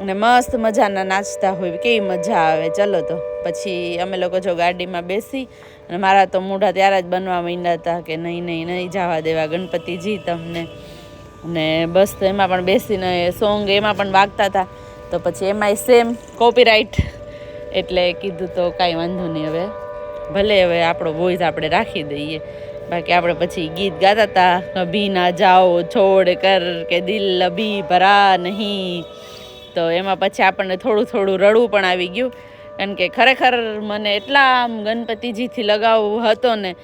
અને મસ્ત મજાના નાચતા હોય, કેવી મજા આવે. ચલો તો પછી અમે લોકો જો ગાડીમાં બેસી અને મારા તો મોઢા ત્યારે જ બનવા માંડ્યા હતા કે નહીં જવા દેવા ગણપતિજી તમને. અને બસ તો એમાં પણ બેસીને સોંગ એમાં પણ વાગતા હતા, તો પછી એમાંય સેમ કોપીરાઇટ, એટલે કીધું તો કાંઈ વાંધો નહીં, હવે ભલે હવે આપણો વોઇસ આપણે રાખી દઈએ. બાકી આપણે પછી ગીત ગાતા હતા, કભી ના જાઓ છોડ કર કે દિલ અભી ભરા નહીં, તો એમાં પછી આપણને થોડું રડવું પણ આવી ગયું. કારણ કે ખરેખર મને એટલા આમ ગણપતિજીથી લગાવ હતો ને,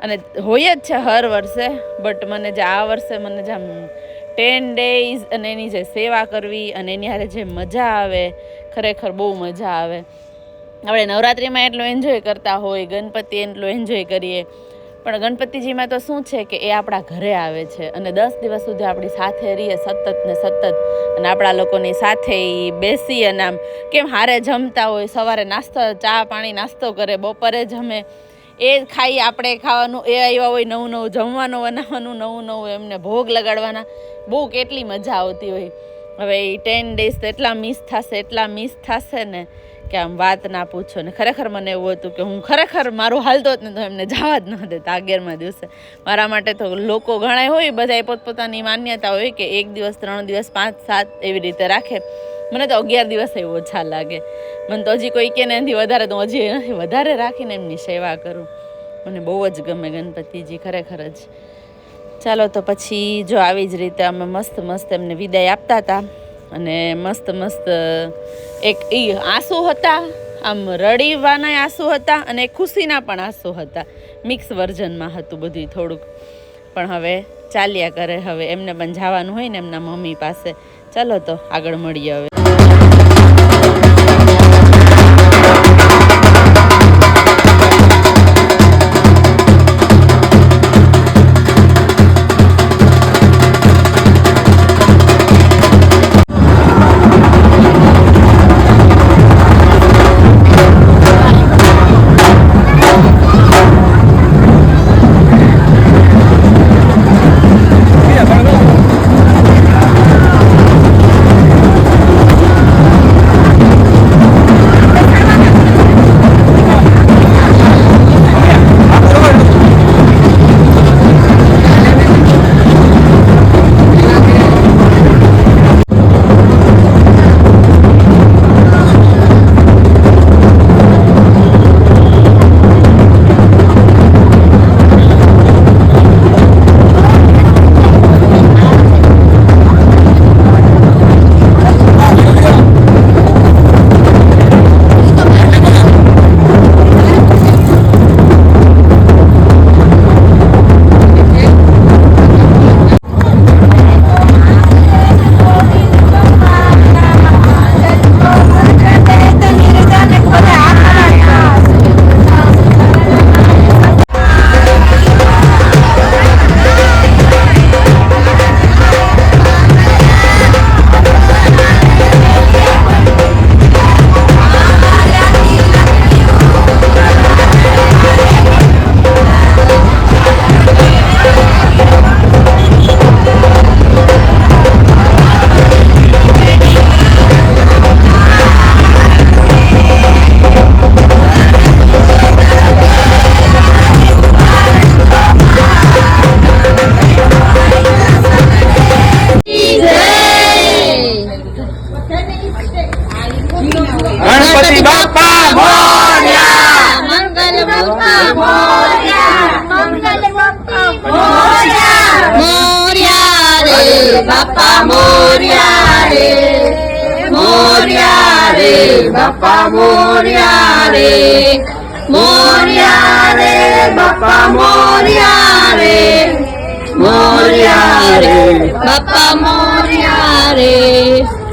અને હોય જ છે હર વર્ષે, બટ મને જે આ વર્ષે મને જે આમ 10 days અને એની જે સેવા કરવી અને એની હારે જે મજા આવે, ખરેખર બહુ મજા આવે. આપણે નવરાત્રિમાં એટલો એન્જોય કરતા હોય, ગણપતિ એટલો એન્જોય કરીએ, પણ ગણપતિજીમાં તો શું છે કે એ આપણા ઘરે આવે છે અને 10 દિવસ સુધી આપણી સાથે રહીએ સતત ને સતત, અને આપણા લોકોની સાથે બેસી અને આમ કેમ હારે જમતા હોય, સવારે નાસ્તો ચા પાણી નાસ્તો કરે, બપોરે જમે, એ ખાઈ આપણે ખાવાનું, એ આવ્યા હોય નવું જમવાનું બનાવવાનું, નવું એમને ભોગ લગાડવાના, બહુ કેટલી મજા આવતી હોય. હવે એ 10 days તો એટલા મિસ થશે ને કે આમ વાત ના પૂછો. ને ખરેખર મને એવું હતું કે હું ખરેખર મારું હાલતો જ ને તો એમને જવા જ ન દેતા 11મા દિવસે. મારા માટે તો લોકો ઘણા હોય, બધા પોતપોતાની માન્યતા હોય કે 1 દિવસ 3 દિવસ 5 7 એવી રીતે રાખે. મને તો 11 દિવસ ઓછા લાગે. મને તો હજી કોઈ કે એનાથી વધારે, તો હજી એનાથી વધારે રાખીને એમની સેવા કરું. મને બહુ જ ગમે ગણપતિજી, ખરેખર જ. ચાલો તો પછી જો આવી જ રીતે અમે મસ્ત એમને વિદાય આપતા હતા. અને મસ્ત એક આંસુ હતા, આમ રડીવાના આંસુ હતા અને ખુશીના પણ આંસુ હતા, મિક્સ વર્ઝનમાં હતું બધું થોડુંક. પણ હવે ચાલ્યા કરે, હવે એમને પણ જવાનું હોય ને એમના મમ્મી પાસે. ચાલો તો આગળ મળીએ હવે. गणपति बाप्पा मोरया, मंगल बाप्पा मोरया, मंगल बाप्पा मोरया, मोरया रे बाप्पा मोरया रे, मोरया रे बाप्पा मोरया रे, मोरया रे बाप्पा मोरया रे, मोरया रे बाप्पा मोरया रे.